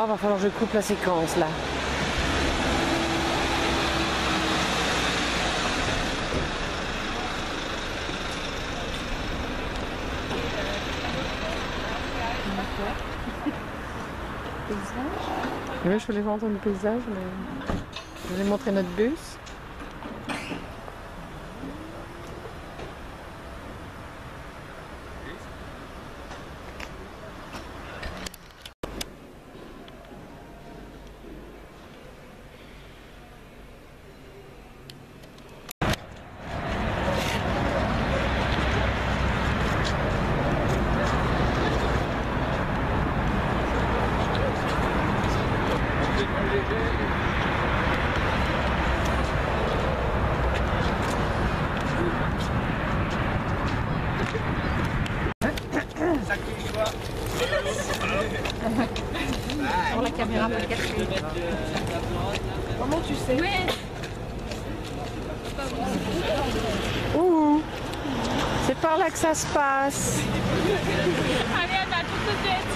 Oh, va falloir que je coupe la séquence là. Oui, je voulais montrer le paysage, mais je voulais montrer notre bus. Pour la caméra peut capter. Comment tu sais? Ouais. Ouh, c'est par là que ça se passe. Allez, on a tout de tête.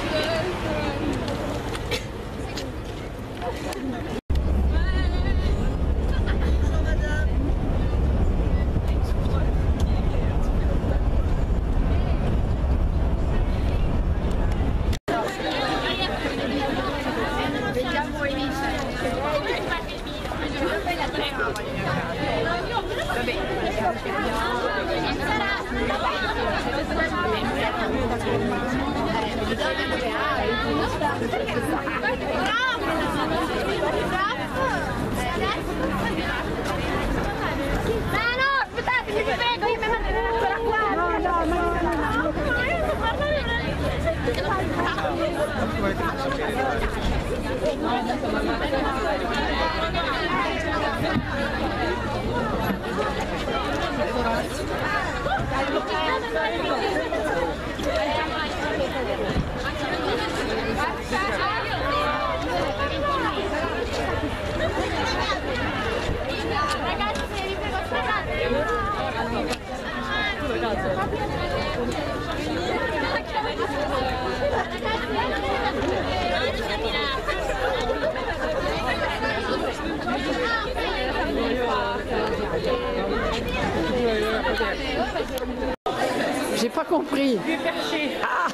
J'ai pas compris. Je vais percher. Ah.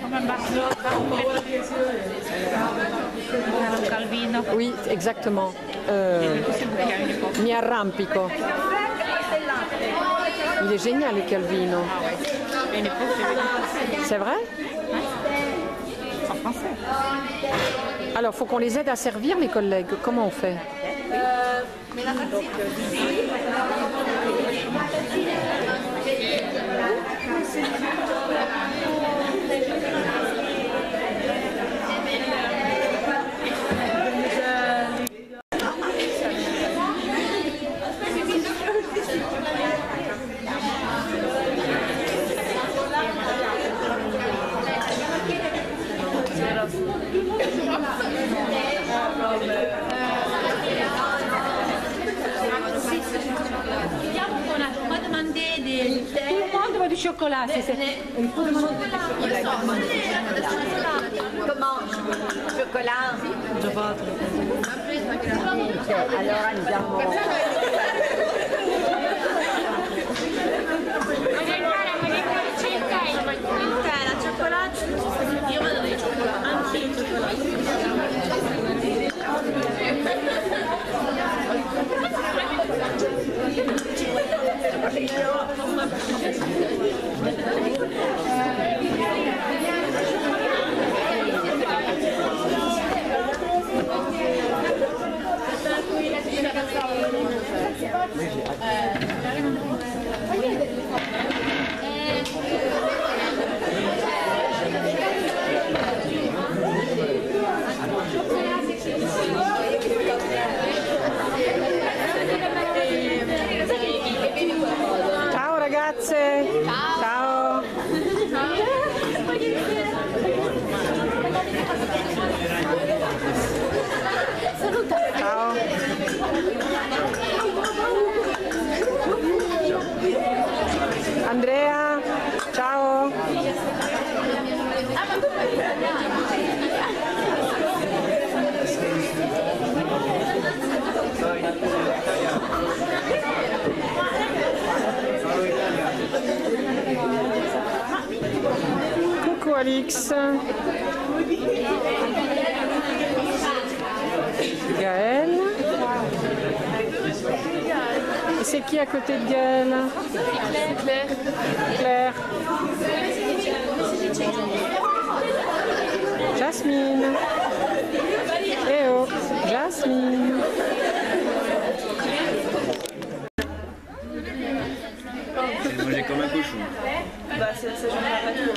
Come un Calvino. Oui, exactement. Mi arrampico. Il est génial le Calvino. C'est vrai? En français. Alors, faut qu'on les aide à servir, les collègues. Comment on fait? On va demander des... Tout le monde veut du chocolat. Il faut demander du chocolat. Comment? Chocolat? De votre. Alors andiamo. La cioccolata. Io vado dei cioccolati. Anche i cioccolati. Coucou Alix. Gaëlle. Et c'est qui à côté de Gaëlle? Claire. Claire. Jasmine. Eh oh, Jasmine. C'est mangé comme un cochon. Bah, ça j'en ai pas tout.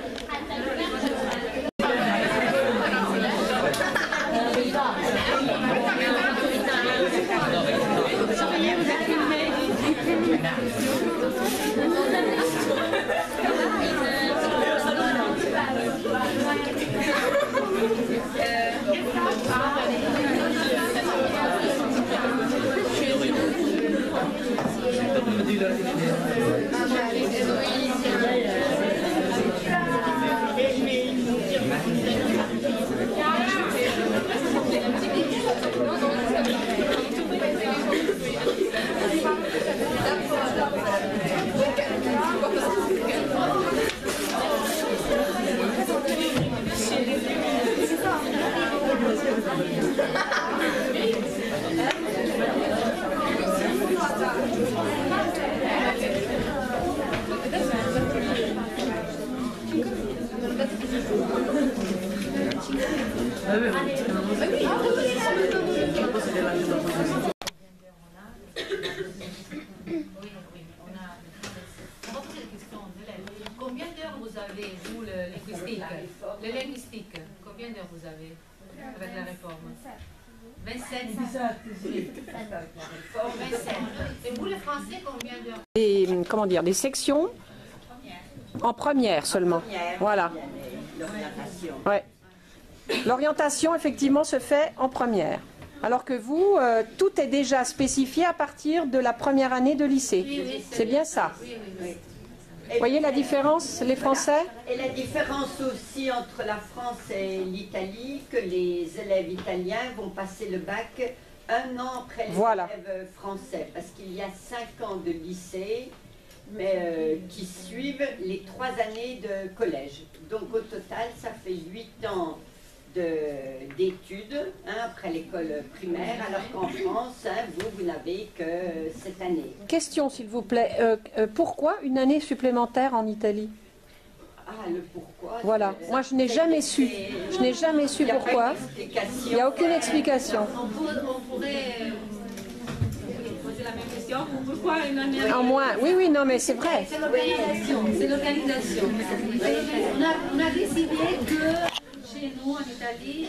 Combien d'heures vous avez, vous, le linguistique, combien d'heures vous avez avec la réforme? 27. 27. Et vous, le français, combien d'heures? Des, comment dire, des sections en première seulement. Voilà. Ouais. L'orientation, effectivement, se fait en première. Alors que vous, tout est déjà spécifié à partir de la première année de lycée. Oui, c'est bien ça. Oui. Vous voyez la différence, les Français? Et la différence aussi entre la France et l'Italie, que les élèves italiens vont passer le bac un an après les élèves français, parce qu'il y a 5 ans de lycée, mais qui suivent les 3 années de collège. Donc au total, ça fait 8 ans d'études après l'école primaire, alors qu'en France, vous n'avez que cette année. Question, s'il vous plaît. Pourquoi une année supplémentaire en Italie? Ah, le pourquoi? Voilà. Moi, je n'ai jamais su. Je n'ai jamais su pourquoi. Il n'y a aucune explication. On pourrait poser la même question. Pourquoi une année? En moins. Oui, oui, non, mais c'est vrai. C'est l'organisation. C'est l'organisation. On a décidé que chez nous, en Italie,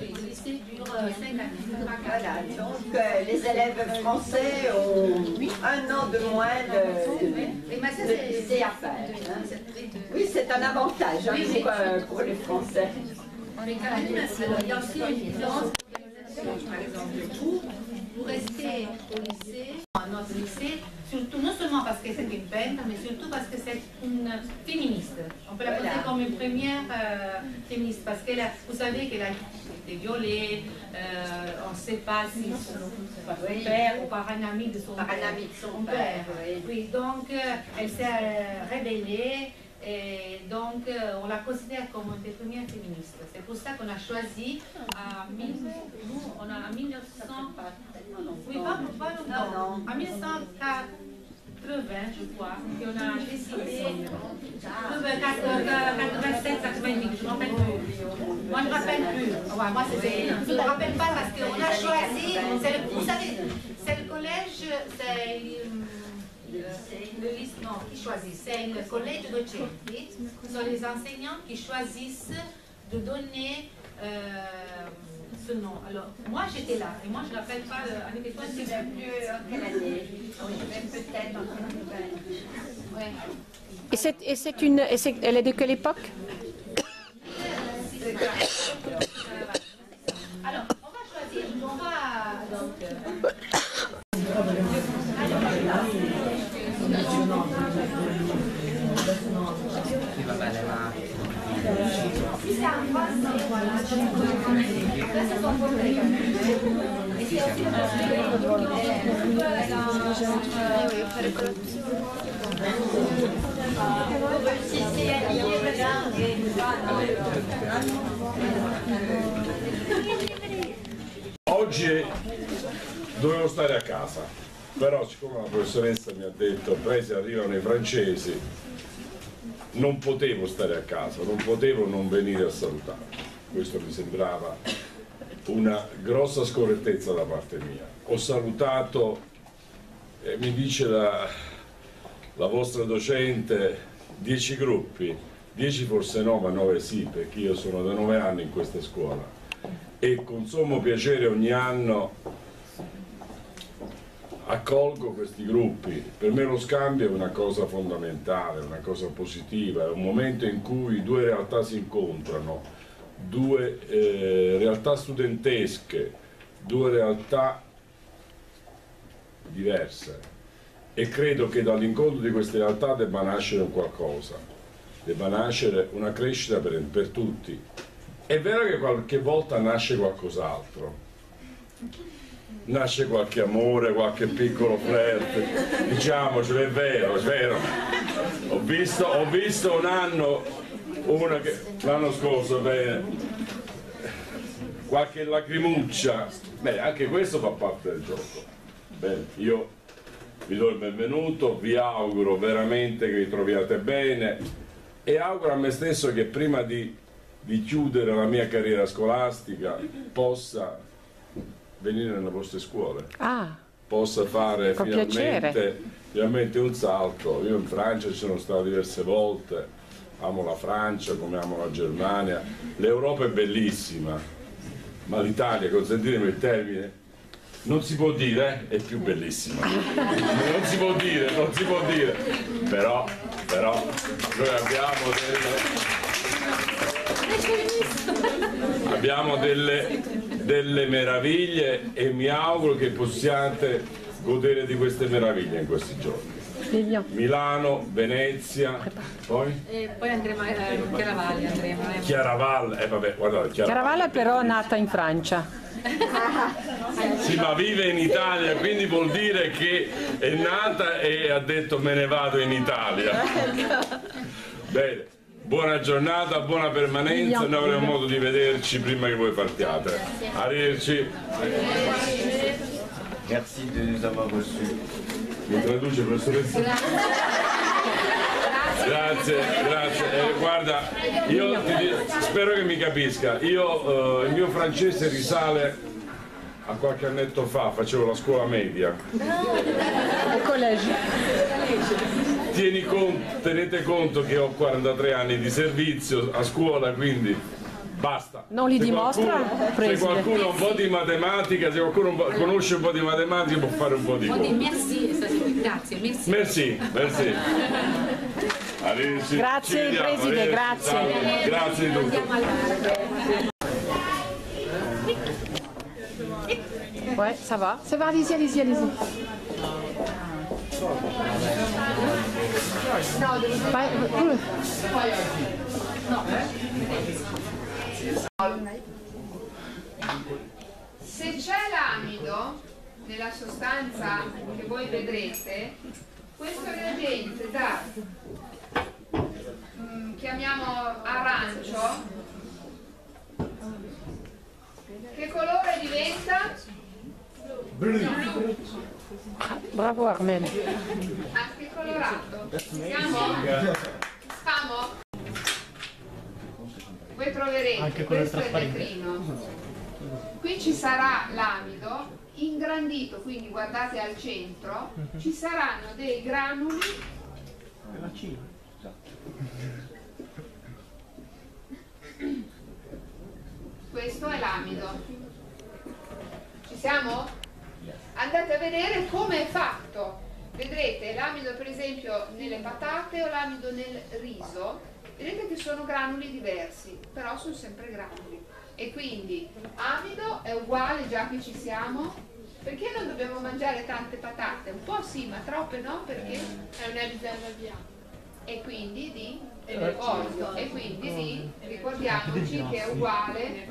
le lycée dure 5 années. Voilà, donc les élèves français ont 1 an de moins de lycée à faire. Oui, c'est un avantage pour les Français. Il y a aussi une différence. Par exemple, vous restez au lycée, à notre lycée, surtout non seulement parce que c'est une peintre, mais surtout parce que c'est une féministe. On peut la poser comme une première féministe, parce que vous savez qu'elle a été violée, on ne sait pas si c'est par son père ou par un ami de son père. Oui, donc elle s'est révélée. Et donc, on la considère comme une des premières féministes. C'est pour ça qu'on a choisi en 1900, oui, pas longtemps, en 1980, je crois, qu'on a décidé, 87, 88, je ne me rappelle plus. Moi, je ne me rappelle plus. Ouais, moi, je ne me rappelle pas parce qu'on a choisi, vous savez, c'est le collège, c'est... Le lycée, non, qui choisit, c'est le collège docenti, ce sont les enseignants qui choisissent de donner ce nom. Alors, moi j'étais là, et moi je ne rappelle pas l'année des fois, c'est plus quelle année, peut-être en 2020. Et elle est de quelle époque? Alors, on va choisir, on va donc... Qui va pas là. ça en français, voilà. Ça, c'est son portrait. Et c'est aussi le Oggi dovevo stare a casa, però siccome la professoressa mi ha detto presi arrivano i francesi, non potevo stare a casa, non potevo non venire a salutare. Questo mi sembrava una grossa scorrettezza da parte mia. Ho salutato, mi dice la vostra docente, 10 gruppi, 10 forse no, ma 9 sì, perché io sono da 9 anni in questa scuola e con sommo piacere ogni anno accolgo questi gruppi. Per me lo scambio è una cosa fondamentale, una cosa positiva, è un momento in cui due realtà si incontrano, due realtà studentesche, due realtà diverse, e credo che dall'incontro di queste realtà debba nascere un qualcosa, debba nascere una crescita per tutti. È vero che qualche volta nasce qualcos'altro, nasce qualche amore, qualche piccolo flirt, diciamocelo, è vero, è vero. Ho visto un anno, l'anno scorso, qualche lacrimuccia, anche questo fa parte del gioco. Bene, io vi do il benvenuto, vi auguro veramente che vi troviate bene e auguro a me stesso che prima di chiudere la mia carriera scolastica possa venire nelle vostre scuole, possa fare finalmente un salto. Io in Francia ci sono stato diverse volte, amo la Francia come amo la Germania, l'Europa è bellissima, ma l'Italia, consentitemi il termine, non si può dire, è più bellissima, non si può dire, però noi abbiamo delle meraviglie e mi auguro che possiate godere di queste meraviglie in questi giorni. Milano, Venezia, poi andremo a Chiaravalle. Chiaravalle, vabbè, guardate, Chiaravalle però è nata in Francia. Sì, ma vive in Italia, quindi vuol dire che è nata e ha detto me ne vado in Italia. Bene, buona giornata, buona permanenza, noi avremo modo di vederci prima che voi partiate. Arrivederci. Merci de nous avoir reçus. Mi traduce, professoressa? Grazie. Guarda, io spero che mi capisca. Il mio francese risale a qualche annetto fa, facevo la scuola media. Al college. Tenete conto che ho 43 anni di servizio a scuola, quindi basta. Non li dimostra, se qualcuno ha un po' di matematica, se qualcuno conosce un po' di matematica può fare un po' di conto. Merci. Arrivederci. Grazie preside, grazie. Grazie di tutto. Ouais, ça va, allez-y. Se c'è l'amido nella sostanza che voi vedrete, questo reagente da chiamiamo arancio, che colore diventa? Blu. Bravo Armel. Anche colorato. Siamo? Voi troverete, questo è il vetrino. Qui ci sarà l'amido ingrandito, quindi guardate al centro, ci saranno dei granuli questo è l'amido. Ci siamo? Andate a vedere come è fatto. Vedrete l'amido per esempio nelle patate o l'amido nel riso, vedete che sono granuli diversi, però sono sempre granuli. E quindi amido è uguale, già che ci siamo, perché non dobbiamo mangiare tante patate? Un po' sì, ma troppe no, perché è una riserva bianca. E quindi di e deposito, e quindi lì ricordiamoci che è uguale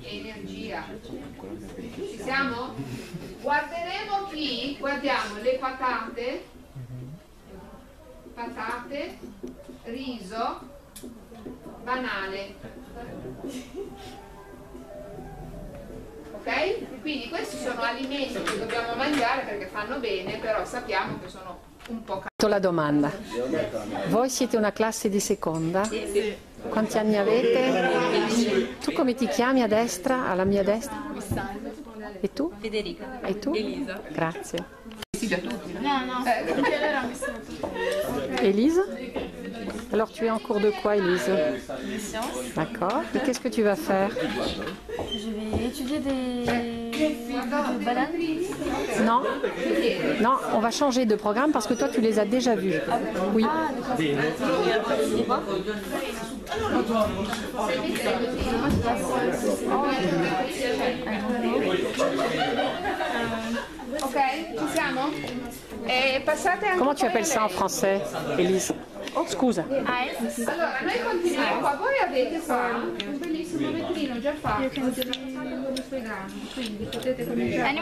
energia. Ci siamo? Guarderemo qui, guardiamo le patate, riso, banane. Ok? Quindi questi sono alimenti che dobbiamo mangiare perché fanno bene, però sappiamo che sono un po' La domanda. Voi siete una classe di seconda? Sì. Quanti anni avete? Tu come ti chiami a destra, alla mia destra? E tu? Federica. E tu? Elisa. Grazie. Non era Élise? Alors tu es en cours de quoi, Élise? sciences. D'accord. Et qu'est-ce que tu vas faire? Je vais étudier des bananes. Non? Non, on va changer de programme parce que toi tu les as déjà vus. Oui. Ah, d'accord. Ok, ci siamo? Passate anche Comment tu appelles ça en français, Élise? Scusa. Allora, noi continuiamo qua. Voi avete qua un bellissimo vetrino già fatto di spiegano, quindi potete cominciare.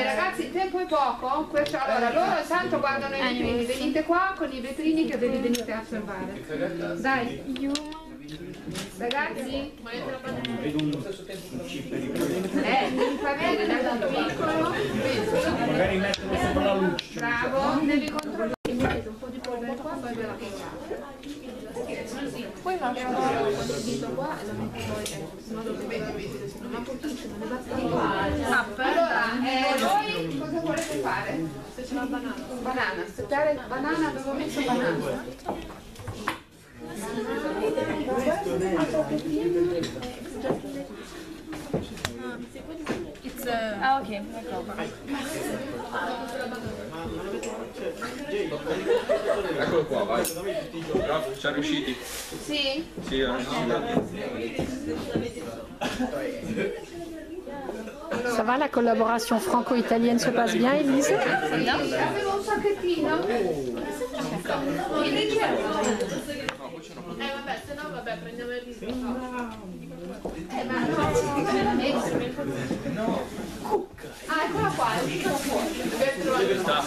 Ragazzi, il tempo è poco, perciò allora loro tanto guardano i vetrini, venite qua con i vetrini che ve li venite a osservare. Dai. Ragazzi, volete la banana? Devi far vedere dal piccolo. Bravo, devi controllare. Mettete un po' di polvere qua, poi ve la passate. Poi lasciamo il dito qua e la metti poi, se no ma pochissimo, le batteri qua. Allora, voi cosa volete fare? Se c'è la banana. Banana, aspettare banana, avevo messo banana. Ah, ok, d'accord. Eccolo qua, vai. Bravo, ci riusciti? Sì? Sì, Ça va, la collaboration franco-italienne se passe bien, Élise? Avevo un sacchettino. Vabbè, se no vabbè, prendiamo il riso. Ah, eccola qua, dove sta?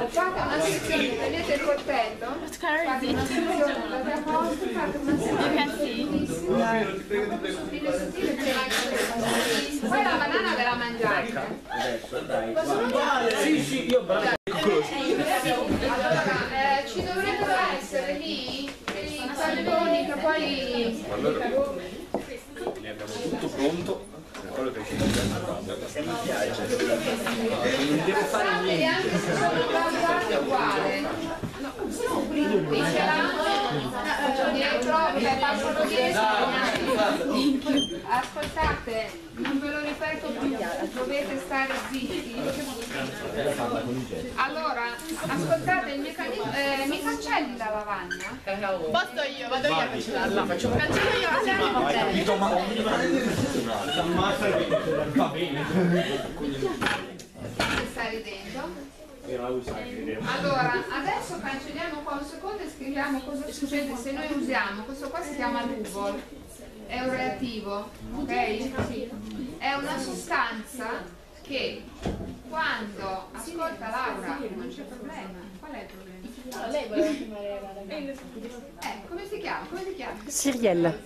Fate una sezione, prendete il coltello, fate una sezione, andate a posto, fate una sezione sottile, sottile, poi la banana ve la mangiate. Sì, io bravo. Allora, ci dovrebbero essere lì i palloni che poi... Allora, ne abbiamo tutto pronto. Quello che ci non devo fare e anche se sono guardati uguale. Qui ce l'hanno dietro, vabbè, passano dietro. Ascoltate, non ve lo ripeto più, dovete stare zitti. Allora, ascoltate il meccanismo, mi cancelli la lavagna? Posso io, vado io a cancellarla. Faccio un cancello io, va bene. Sta ridendo? Allora, adesso cancelliamo qua un secondo e scriviamo cosa succede se noi usiamo, questo qua si chiama Lugol, è un reattivo, ok? Sì. È una sostanza che quando, ascolta Laura, non c'è problema, qual è il problema? Lei voleva chiamare Come si chiama? Come ti chiami? Cyrielle.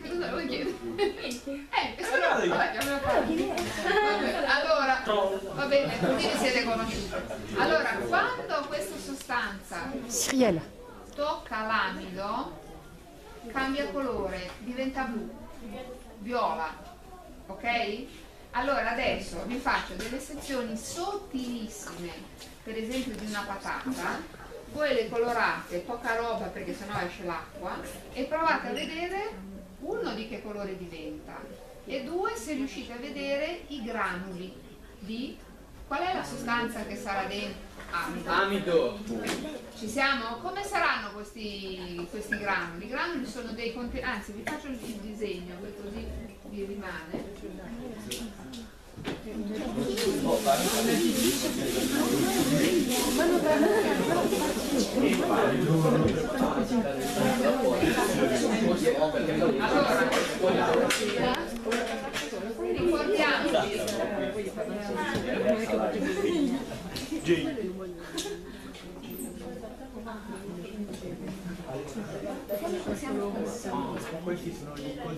Che cosa vuoi chiedere? Allora, va bene, così vi siete conosciuti. Allora, quando questa sostanza Cyrielle. tocca l'amido, cambia colore, diventa blu, viola, ok? Allora adesso vi faccio delle sezioni sottilissime, per esempio di una patata, voi le colorate, poca roba perché sennò esce l'acqua, e provate a vedere uno di che colore diventa e due se riuscite a vedere i granuli di qual è la sostanza che sarà dentro. Amido. Ci siamo? Come saranno questi granuli? I granuli sono dei contenuti, anzi vi faccio il disegno così vi rimane.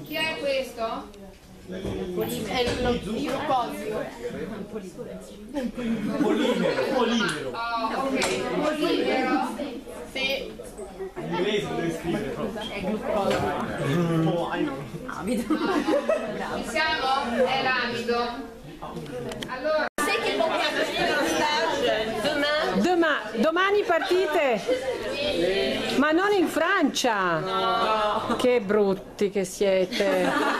Chi è questo? È il glucosio. Polimero. Oh, ok, polimero. Sì. In inglese lo devi scrivere proprio. È glucosio. Ci siamo? È l'amido. Allora. Sai che possiamo finire lo stage? Domani partite? Ma non in Francia? No. Che brutti che siete.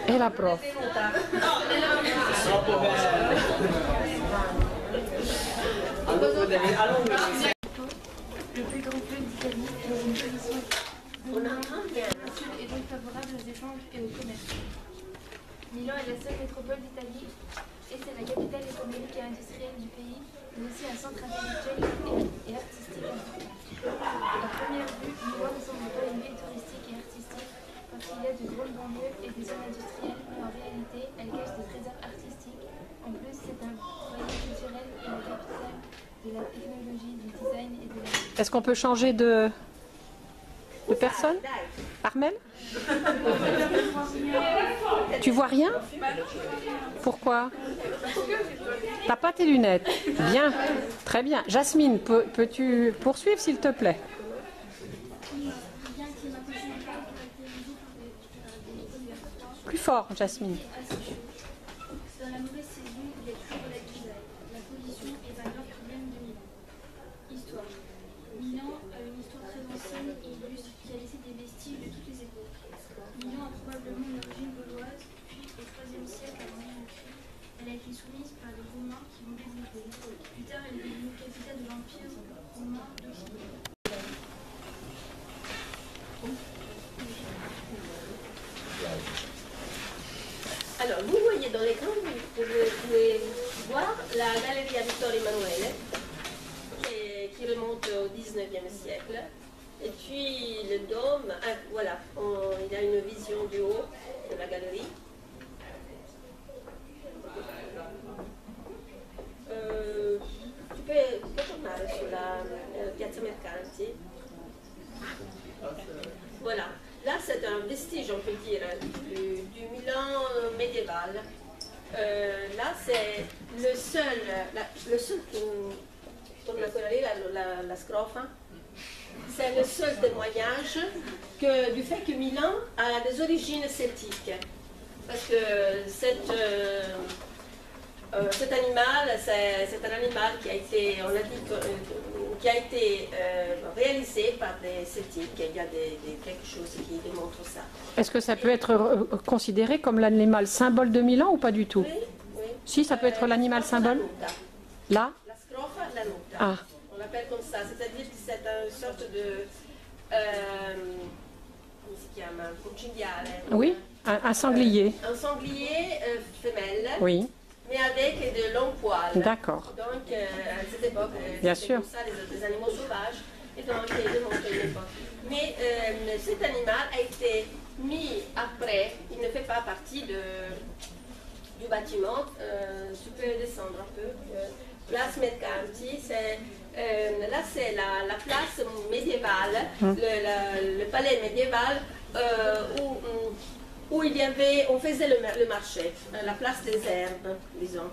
E la prof. Troppo bello. Le plus grand fleuve d'Italie est une position et donc favorable aux échanges et au commerce. Milan est la seule métropole d'Italie et c'est la capitale économique et industrielle du pays, mais aussi un centre intellectuel et artistique important. À première vue, Milan ne semble pas une ville touristique et artistique parce qu'il y a de grandes banlieues et des zones industrielles, mais en réalité, elle cache des trésors artistiques. En plus, c'est un foyer culturel et la capitale de la technologie, du design et de la... Est-ce qu'on peut changer de personne? Armel? Tu vois rien? Pourquoi? T'as pas tes lunettes? Bien, très bien. Jasmine, peux-tu poursuivre s'il te plaît? Plus fort, Jasmine. Dans la mauvaise saison, il y a toujours la grisaille. La pollution est un grave problème de Milan. Histoire. Milan a une histoire très ancienne et illustre qui a laissé des vestiges de toutes les époques. Milan a probablement une origine gauloise, puis au IIIe siècle avant Jésus-Christ, elle a été soumise par les Romains qui l'ont développée. Plus tard, elle est devenue capitale de l'Empire romain d'Occident. Alors, vous voyez dans l'écran, vous pouvez voir la Galleria Vittorio Emanuele, qui remonte au 19e siècle. Et puis le dôme, voilà, il y a une vision du haut de la galerie. Tu peux tornare sulla Piazza Mercanti. Voilà. Là, c'est un vestige, on peut dire, du Milan médiéval. Là, c'est le seul torna ancora lì la scrofa, c'est le seul témoignage du fait que Milan a des origines celtiques. Parce que cet animal, c'est un animal qui a été, on a dit, qui a été réalisé par des Celtiques. Il y a quelque chose qui démontre ça. Est-ce que ça peut être considéré comme l'animal symbole de Milan ou pas du tout? Oui, oui. Si, ça peut être l'animal symbole. Là? La scrofa, la nuca. Ah. On l'appelle comme ça. C'est-à-dire que c'est une sorte de... come si chiama? Un cinghiale. Oui, un sanglier. Un sanglier femelle. Oui. Mais avec de longs poils. D'accord. Donc, à cette époque, c'était comme ça, des animaux sauvages. Et donc, il démontre une époque. Mais cet animal a été mis après, il ne fait pas partie du bâtiment. Tu peux descendre un peu. Place Mercanti, là c'est la place médiévale, le palais médiéval où il y avait, on faisait le marché, la place des herbes, disons.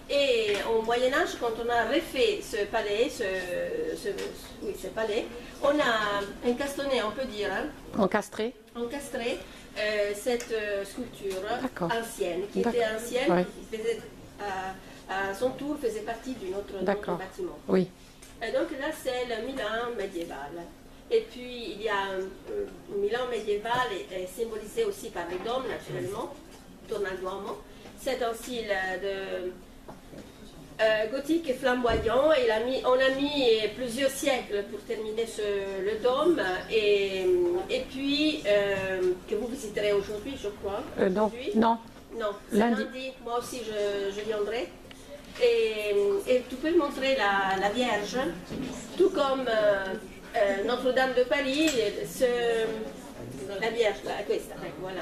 Et au Moyen-Âge, quand on a refait ce palais, ce palais, on a encastonné, on peut dire, encastré cette sculpture ancienne, qui était ancienne, ouais. Qui faisait, à son tour faisait partie d'un autre bâtiment. Oui. Et donc là, c'est le Milan médiéval. Et puis, il y a Milan médiéval est symbolisé aussi par les dômes, naturellement, Tornaduomo. C'est un style gothique et flamboyant. On a mis plusieurs siècles pour terminer le dôme, et puis que vous visiterez aujourd'hui, je crois. Non, non. Non, lundi. Moi aussi je viendrai. Et tu peux montrer la Vierge, tout comme Notre-Dame de Paris, la Vierge, questa, voilà.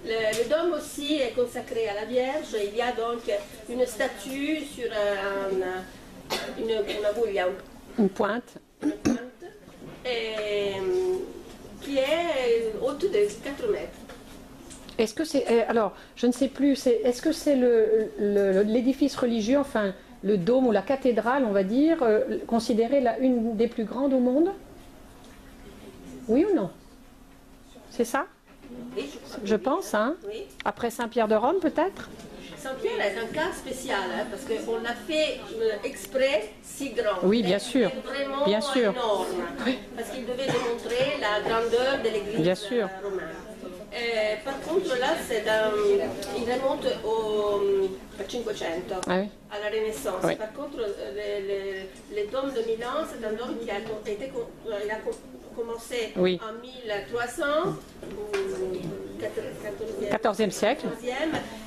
Le dôme aussi est consacré à la Vierge. Il y a donc une statue sur une pointe, qui est haute de 4 mètres. Est-ce que c'est, alors, je ne sais plus, est-ce que c'est l'édifice religieux, enfin, le dôme ou la cathédrale, on va dire, considérée une des plus grandes au monde? Oui ou non? C'est ça? Oui, je pense, hein? Oui. Après Saint-Pierre de Rome, peut-être? Saint-Pierre est un cas spécial, hein, parce qu'on l'a fait exprès si grand. Oui, bien sûr. Vraiment bien sûr. Énorme, oui. Parce qu'il devait démontrer la grandeur de l'église romaine. Par contre, là, il remonte au 500, ah oui. à la Renaissance. Oui. Par contre, le dôme de Milan, c'est un dôme qui a commencé oui. en 1300, au 14e siècle.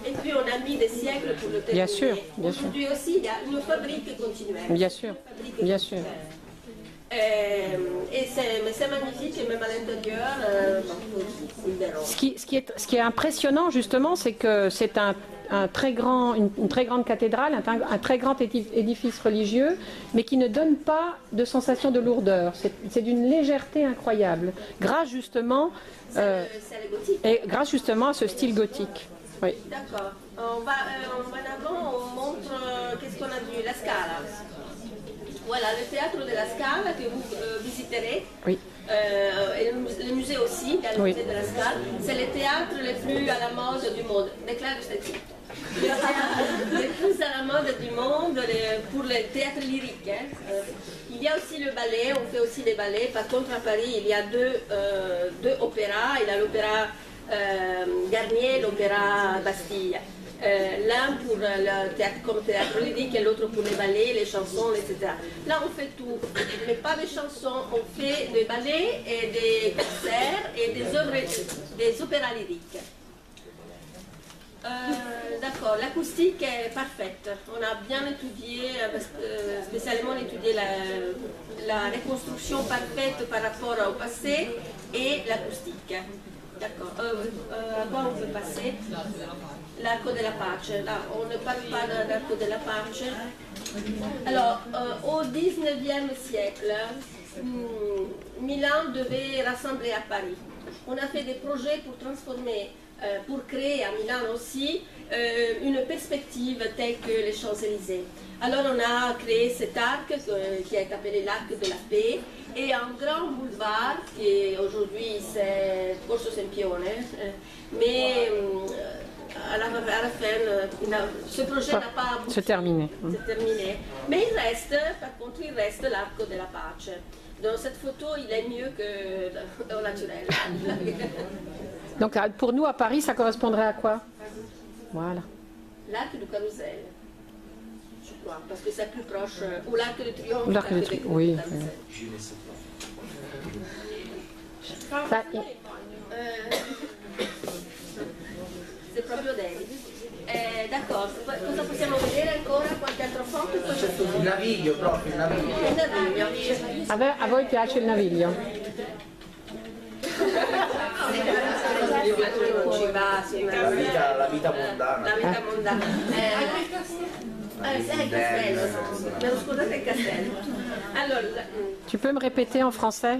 Et puis on a mis des siècles pour le terminer. Bien sûr, bien sûr. Aujourd'hui aussi, il y a une fabrique continuelle. Bien sûr, bien sûr. Et c'est magnifique, et même à l'intérieur, ce qui est impressionnant justement, c'est que c'est une très grande cathédrale, un très grand édifice religieux, mais qui ne donne pas de sensation de lourdeur. C'est d'une légèreté incroyable, grâce justement, grâce justement à ce style gothique. Oui. D'accord. En avant, on montre qu'est-ce qu'on a vu, la Scala. Voilà, le théâtre de la Scala que vous visiterez. Oui. Et le musée aussi, il y a le oui. musée de la Scala. C'est le théâtre le plus à la mode du monde. Déclare ceci. Le théâtre le plus à la mode du monde pour le théâtre lyrique. Hein. Il y a aussi le ballet, on fait aussi des ballets. Par contre, à Paris, il y a deux opéras. Il y a l'opéra Garnier, l'opéra Bastille. L'un pour le théâtre comme théâtre lyrique et l'autre pour les ballets, les chansons, etc. Là, on fait tout, mais pas des chansons, on fait des ballets et des concerts et des opéras lyriques. D'accord, l'acoustique est parfaite. On a bien étudié, spécialement étudié la reconstruction parfaite par rapport au passé et l'acoustique. D'accord. À quoi on peut passer? L'arco della pace. Là, on ne parle pas de l'arco della pace. Alors, au 19e siècle, Milan devait rassembler à Paris. On a fait des projets pour transformer, pour créer à Milan aussi une perspective telle que les Champs-Élysées. Alors on a créé cet arc qui est appelé l'arc de la paix et un grand boulevard qui aujourd'hui c'est Corso Sempione, mais à la fin ce projet n'a pas abouti. C'est terminé. Mais il reste, par contre, il reste l'arco de la pace. Dans cette photo, il est mieux que au naturel. Donc pour nous à Paris, ça correspondrait à quoi? Voilà. L'arc du Carrousel, je crois, parce que c'est plus proche. Ou l'arc de Triomphe. L'arc de Triomphe, oui. C'est proprio David. D'accordo, cosa possiamo vedere ancora? Qualche altro foto? Il naviglio proprio, il naviglio. Il naviglio. A voi piace il naviglio? La vita mondana. La vita mondana. C'est il castello. Non, scusate il castello. Allora, tu peux me répéter en français?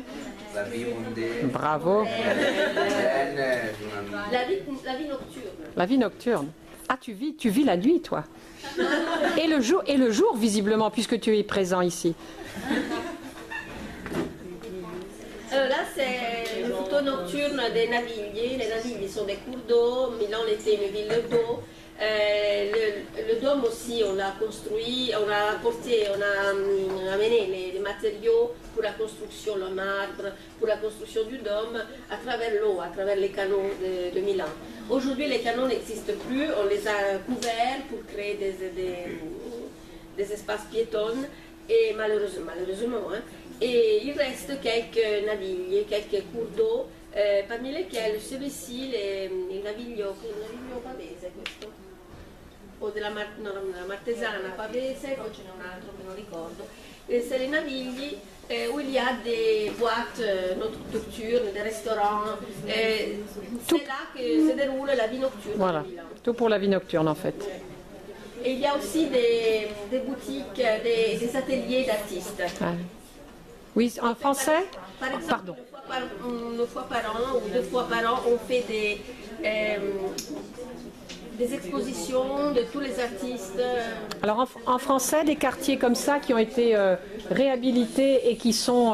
La vie mondaine. Bravo. La vie nocturne. La vie nocturne. Ah, tu vis la nuit, toi. Et le jour, visiblement, puisque tu es présent ici. Alors là, c'est une photo nocturne des Navigli. Les Navigli sont des cours d'eau. Milan était une ville d'eau. Le dôme aussi, on l'a construit, on a apporté, on a amené les matériaux pour la construction, le marbre, pour la construction du dôme à travers l'eau, à travers les canaux de Milan. Aujourd'hui, les canaux n'existent plus, on les a couverts pour créer des espaces piétons, et malheureusement, hein, et il reste quelques navigli, quelques cours d'eau, parmi lesquels celui-ci, il naviglio pavese questo, o della Martesana pavese, poi ce n'è un altro che non ricordo. C'est les navigli où il y a des boîtes nocturnes, des restaurants. C'est là que se déroule la vie nocturne. Voilà, tout pour la vie nocturne en fait. Et il y a aussi des boutiques, des ateliers d'artistes. Ah. Oui, en français. Par exemple, pardon. Une fois par an ou 2 fois par an, on fait des expositions de tous les artistes. Alors en français, des quartiers comme ça qui ont été réhabilités et qui sont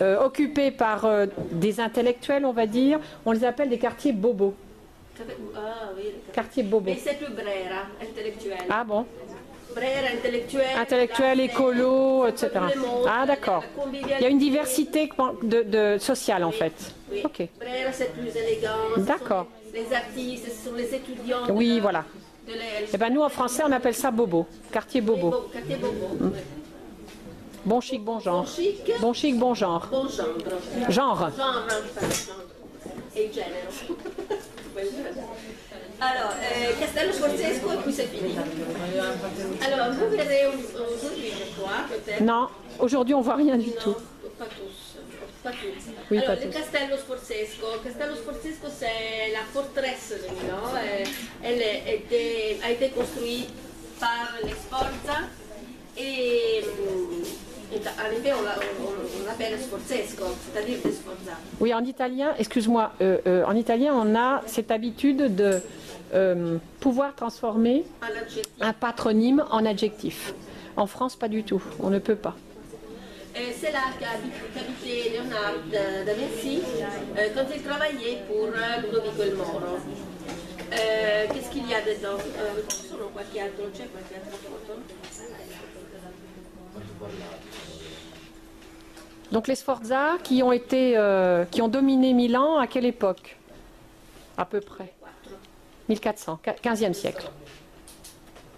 occupés par des intellectuels, on va dire, on les appelle des quartiers bobos. Ah oui, quartier bobo. Mais c'est plus Brera, intellectuel. Ah bon? Brera, intellectuel, écolo, etc. Ah d'accord. Il y a une diversité sociale en fait. Oui. Ok. Brera c'est plus élégant. D'accord. Les artistes, ce sont les étudiants. Oui, voilà. Et ben nous en français on appelle ça bobo, quartier bobo. Quartier bobo. Bon chic, bon genre. Bon chic. Bon chic, bon genre. Bon genre. Genre. Et género. Alors, Castello Sforzesco et puis c'est fini. Alors, vous verrez aujourd'hui, je crois, peut-être. Non, aujourd'hui on voit rien du tout. Pas tous. Pas tous. Oui, alors, pas le tous. Castello Sforzesco. Castello Sforzesco, c'est la forteresse de Milan. Elle a été construite par les Sforza et en effet, on l'appelle Sforzesco, c'est-à-dire des Sforza. Oui, en italien, excuse-moi, en italien, on a cette habitude de pouvoir transformer un patronyme en adjectif. En France, pas du tout, on ne peut pas. C'est là qu'habitait Leonardo da Vinci quand il travaillait pour Ludovico il Moro. Qu'est-ce qu'il y a dedans? Ci sono qualche altro, c'è qualche altra foto? Donc les Sforza qui ont dominé Milan à quelle époque? À peu près 1400, 15e siècle.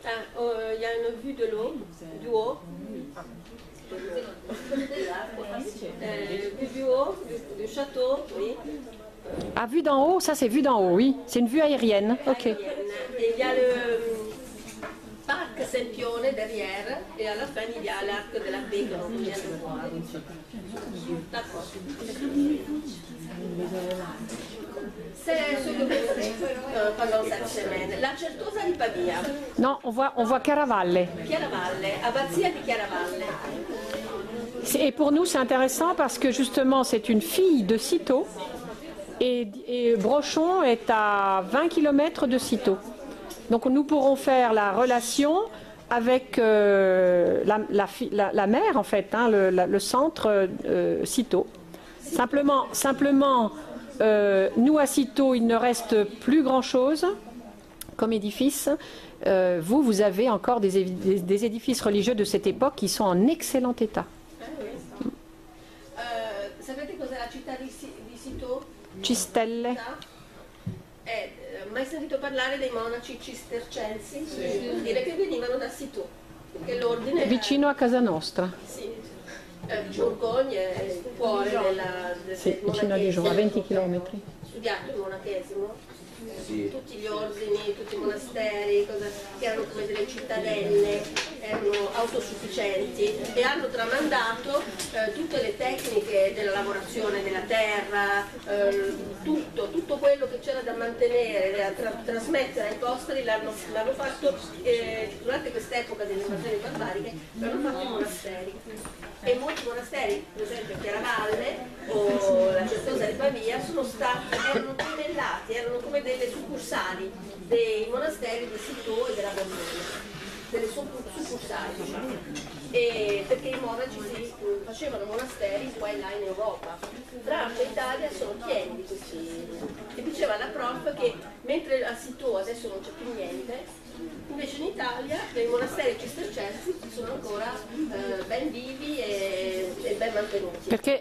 Il y a une vue de l'eau, du haut. Du haut, du château, oui. Ah, vue d'en haut, ça c'est vue d'en haut, oui. C'est une vue aérienne, ok. Et il y a le parc Sempione derrière, et à la fin il y a l'arc de la paix que l'on vient de voir. D'accord. C'est ce que vous verrez pendant cette semaine. La Certosa di Pavia. Non, on voit Chiaravalle. Chiaravalle, abbazia di Chiaravalle. Et pour nous c'est intéressant parce que justement c'est une fille de Cîteaux et Brochon est à 20 km de Cîteaux. Donc nous pourrons faire la relation avec la mer en fait, hein, le centre Cîteaux. Simplement nous à Cîteaux il ne reste plus grand chose comme édifice. Vous avez encore des édifices religieux de cette époque qui sont en excellent état. Sapete cos'è la città di Cîteaux? Cistelle. Mai sentito parlare dei monaci cistercensi? Vuol dire che venivano da Cîteaux, perché l'ordine Vicino a casa nostra. Sì, Borgogna è il cuore Sì, vicino a Dijon, a 20 km. Studiato il monachesimo? Sì. Tutti gli ordini, tutti i monasteri, che erano come delle cittadelle, erano autosufficienti e hanno tramandato tutte le tecniche della lavorazione della terra, tutto quello che c'era da mantenere, da trasmettere ai posteri l'hanno fatto durante quest'epoca delle invazioni barbariche, l'hanno fatto i monasteri. E molti monasteri, per esempio Chiaravalle o la Certosa di Pavia, erano gemellati, erano come delle succursali dei monasteri di Cîteaux e della Borgogna, delle succursali, diciamo. Perché i monaci facevano monasteri qua e là in Europa. Francia e Italia sono pieni di questi. E diceva la prof che mentre a Cîteaux adesso non c'è più niente, invece in Italia i monasteri cistercensi sono ancora ben vivi e ben mantenuti. Perché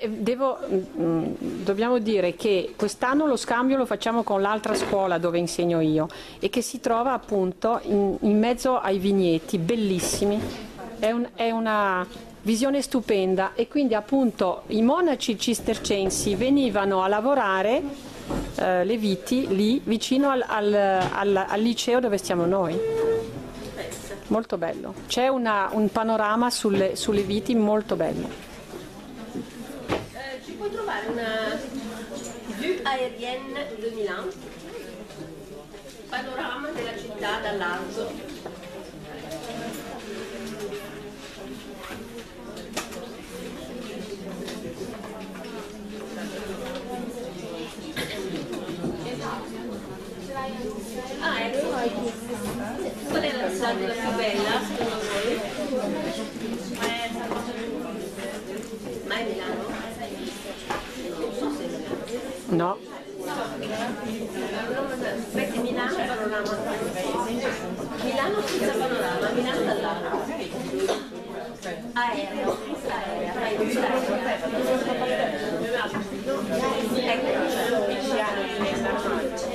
dobbiamo dire che quest'anno lo scambio lo facciamo con l'altra scuola dove insegno io e che si trova appunto in mezzo ai vigneti bellissimi. è una visione stupenda, e quindi appunto i monaci cistercensi venivano a lavorare le viti lì vicino al liceo dove stiamo noi. Molto bello, c'è un panorama sulle viti molto bello. Ci puoi trovare una vue aérienne di Milano, panorama della città dall'alto. Ah, ecco. Qual è la strada più bella secondo voi? Ma è Milano? Non so se è Milano. No. Perché Milano è panorama. Milano senza panorama, Milano dall'alto. Aereo.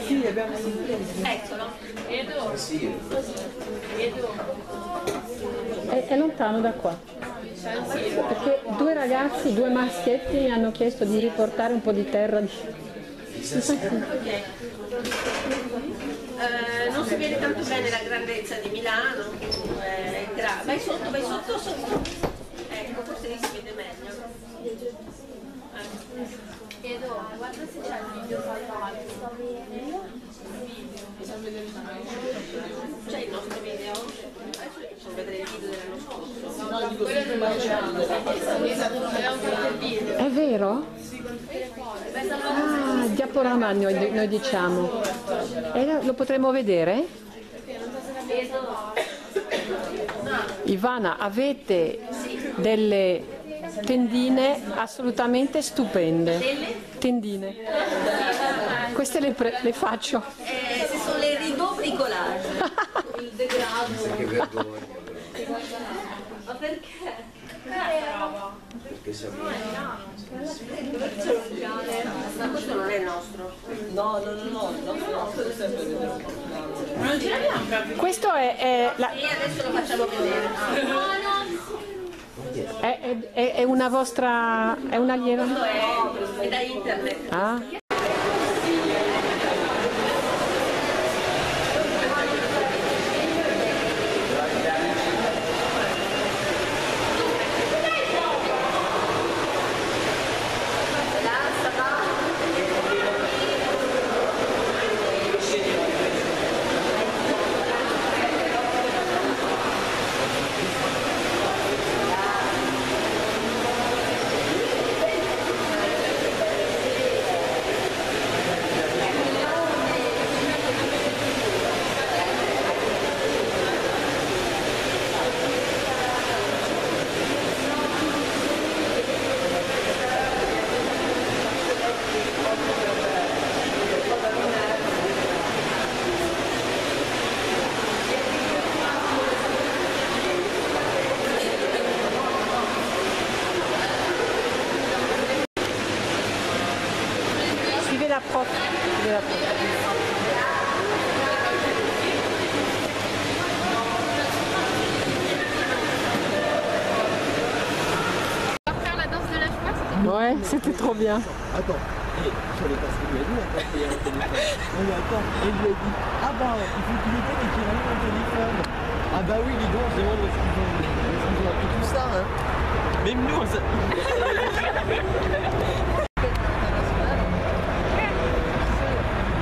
Sì, abbiamo Eccolo. È lontano da qua. Perché due ragazzi, due maschietti mi hanno chiesto di riportare un po' di terra. Non si vede tanto bene la grandezza di Milano. Vai sotto, sotto. Ecco, forse lì si vede meglio. Chiedo, guarda se c'è il video salvato. C'è il nostro video? Adesso facciamo vedere il video dell'anno scorso. No, dico quello non È vero? Ah, il diaporama noi diciamo. E lo potremo vedere? Ivana, avete delle tendine assolutamente stupende. Tendine. Queste le faccio. Queste sono le rideau bricolage. Il degrado. Che vergogna. Ma perché? Perché siamo Ma questo non è il nostro. No, il nostro è sempre il nostro. Non ce l'abbiamo proprio. Questo è la... Sì, adesso lo facciamo vedere. È una vostra... è un'allieva? Questo è da internet. Ah. Ouais, c'était trop bien. Attends, et sur les passes qu'il lui a dit, on va payer un téléphone. On lui attend, et il lui a dit, ah bah, il faut qu'il ait et qu'il ramène un téléphone. Ah bah oui, les gars, on se demande où est-ce qu'ils ont appris tout ça, hein. Même nous, on s'est...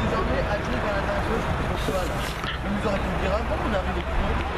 Désormais, attelé par la dernière chose, on nous aurait pu le dire avant, on arrive au